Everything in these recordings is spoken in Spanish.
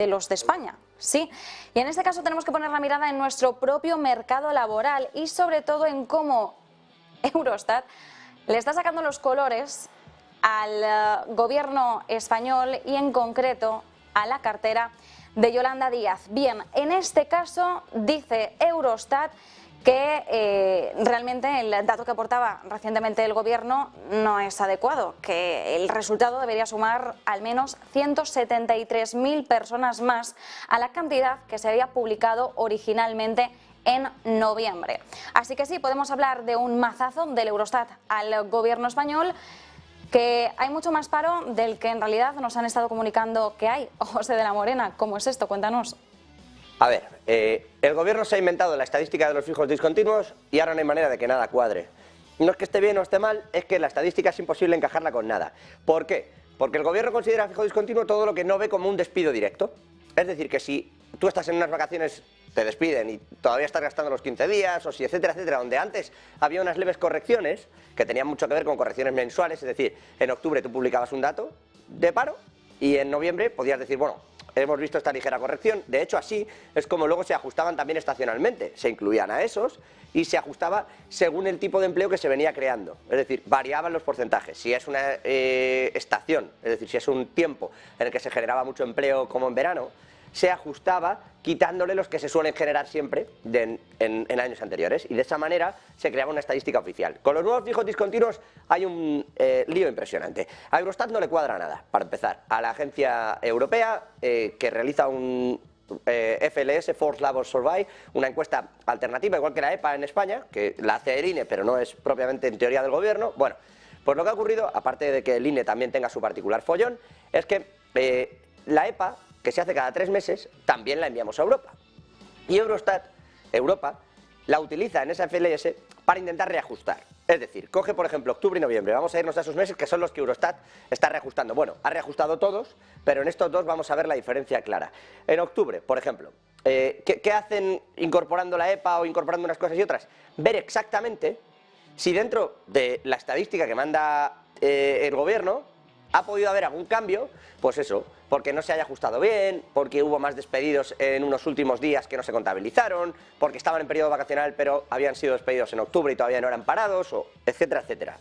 de los de España, sí. Y en este caso tenemos que poner la mirada en nuestro propio mercado laboral y sobre todo en cómo Eurostat le está sacando los colores al gobierno español y en concreto a la cartera de Yolanda Díaz. Bien, en este caso dice Eurostat que realmente el dato que aportaba recientemente el gobierno no es adecuado, que el resultado debería sumar al menos 173.000 personas más a la cantidad que se había publicado originalmente en noviembre. Así que sí, podemos hablar de un mazazo del Eurostat al gobierno español, que hay mucho más paro del que en realidad nos han estado comunicando que hay. José de la Morena, ¿cómo es esto? Cuéntanos. A ver, el gobierno se ha inventado la estadística de los fijos discontinuos y ahora no hay manera de que nada cuadre. No es que esté bien o esté mal, es que la estadística es imposible encajarla con nada. ¿Por qué? Porque el gobierno considera fijo discontinuo todo lo que no ve como un despido directo. Es decir, que si tú estás en unas vacaciones, te despiden y todavía estás gastando los 15 días, o si etcétera, etcétera, donde antes había unas leves correcciones que tenían mucho que ver con correcciones mensuales, es decir, en octubre tú publicabas un dato de paro y en noviembre podías decir, bueno, hemos visto esta ligera corrección. De hecho, así es como luego se ajustaban también estacionalmente. Se incluían a esos y se ajustaba según el tipo de empleo que se venía creando. Es decir, variaban los porcentajes. Si es una estación, es decir, si es un tiempo en el que se generaba mucho empleo como en verano, se ajustaba quitándole los que se suelen generar siempre en años anteriores, y de esa manera se creaba una estadística oficial. Con los nuevos fijos discontinuos hay un lío impresionante. A Eurostat no le cuadra nada, para empezar. A la agencia europea que realiza un FLS, Forced Labor Survey, una encuesta alternativa, igual que la EPA en España, que la hace el INE, pero no es propiamente en teoría del gobierno. Bueno, pues lo que ha ocurrido, aparte de que el INE también tenga su particular follón, es que la EPA, que se hace cada 3 meses, también la enviamos a Europa. Y Eurostat, Europa, la utiliza en esa FLS para intentar reajustar. Es decir, coge por ejemplo octubre y noviembre, vamos a irnos a esos meses que son los que Eurostat está reajustando. Bueno, ha reajustado todos, pero en estos dos vamos a ver la diferencia clara. En octubre, por ejemplo, ¿qué hacen incorporando la EPA o incorporando unas cosas y otras? Ver exactamente si dentro de la estadística que manda el gobierno ha podido haber algún cambio, pues eso, porque no se haya ajustado bien, porque hubo más despedidos en unos últimos días que no se contabilizaron, porque estaban en periodo vacacional pero habían sido despedidos en octubre y todavía no eran parados, o etcétera, etcétera.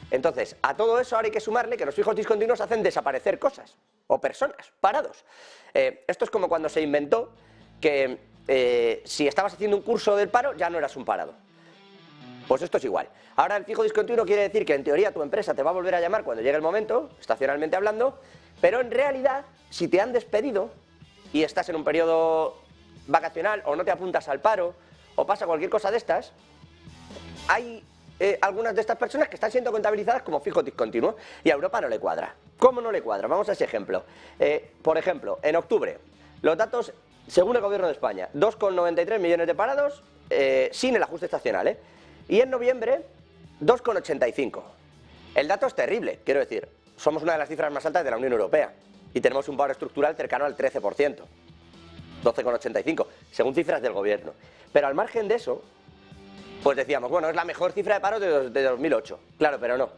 Entonces, a todo eso ahora hay que sumarle que los fijos discontinuos hacen desaparecer cosas, o personas, parados. Esto es como cuando se inventó que si estabas haciendo un curso del paro ya no eras un parado. Pues esto es igual. Ahora el fijo discontinuo quiere decir que en teoría tu empresa te va a volver a llamar cuando llegue el momento, estacionalmente hablando, pero en realidad si te han despedido y estás en un periodo vacacional o no te apuntas al paro o pasa cualquier cosa de estas, hay algunas de estas personas que están siendo contabilizadas como fijo discontinuo y a Europa no le cuadra. ¿Cómo no le cuadra? Vamos a ese ejemplo. Por ejemplo, en octubre, los datos, según el gobierno de España, 2,93 millones de parados sin el ajuste estacional, y en noviembre 2,85. El dato es terrible, quiero decir, somos una de las cifras más altas de la Unión Europea y tenemos un paro estructural cercano al 13%, 12,85, según cifras del gobierno. Pero al margen de eso, pues decíamos, bueno, es la mejor cifra de paro de 2008, claro, pero no,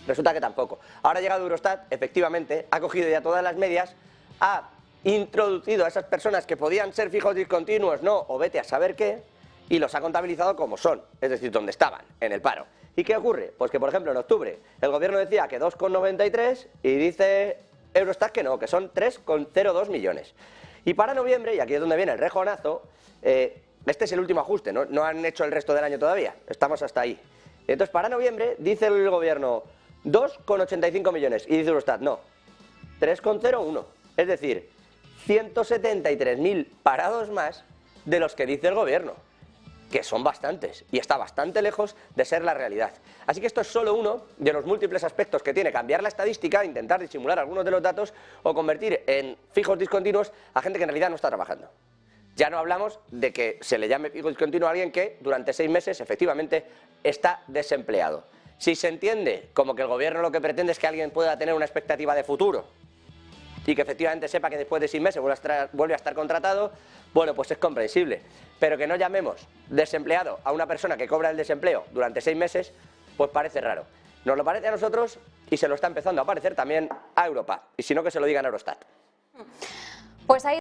resulta que tampoco. Ahora ha llegado Eurostat, efectivamente, ha cogido ya todas las medias, ha introducido a esas personas que podían ser fijos discontinuos, no, o vete a saber qué, y los ha contabilizado como son, es decir, donde estaban, en el paro. ¿Y qué ocurre? Pues que, por ejemplo, en octubre el gobierno decía que 2,93 y dice Eurostat que no, que son 3,02 millones. Y para noviembre, y aquí es donde viene el rejonazo, este es el último ajuste, no han hecho el resto del año todavía, estamos hasta ahí. Entonces, para noviembre dice el gobierno 2,85 millones y dice Eurostat, no, 3,01, es decir, 173.000 parados más de los que dice el gobierno, que son bastantes, y está bastante lejos de ser la realidad. Así que esto es solo uno de los múltiples aspectos que tiene cambiar la estadística, intentar disimular algunos de los datos o convertir en fijos discontinuos a gente que en realidad no está trabajando. Ya no hablamos de que se le llame fijo discontinuo a alguien que durante 6 meses efectivamente está desempleado. Si se entiende como que el gobierno lo que pretende es que alguien pueda tener una expectativa de futuro y que efectivamente sepa que después de 6 meses vuelve a estar contratado, bueno, pues es comprensible. Pero que no llamemos desempleado a una persona que cobra el desempleo durante 6 meses, pues parece raro. Nos lo parece a nosotros y se lo está empezando a parecer también a Europa. Y si no, que se lo digan a Eurostat. Pues ahí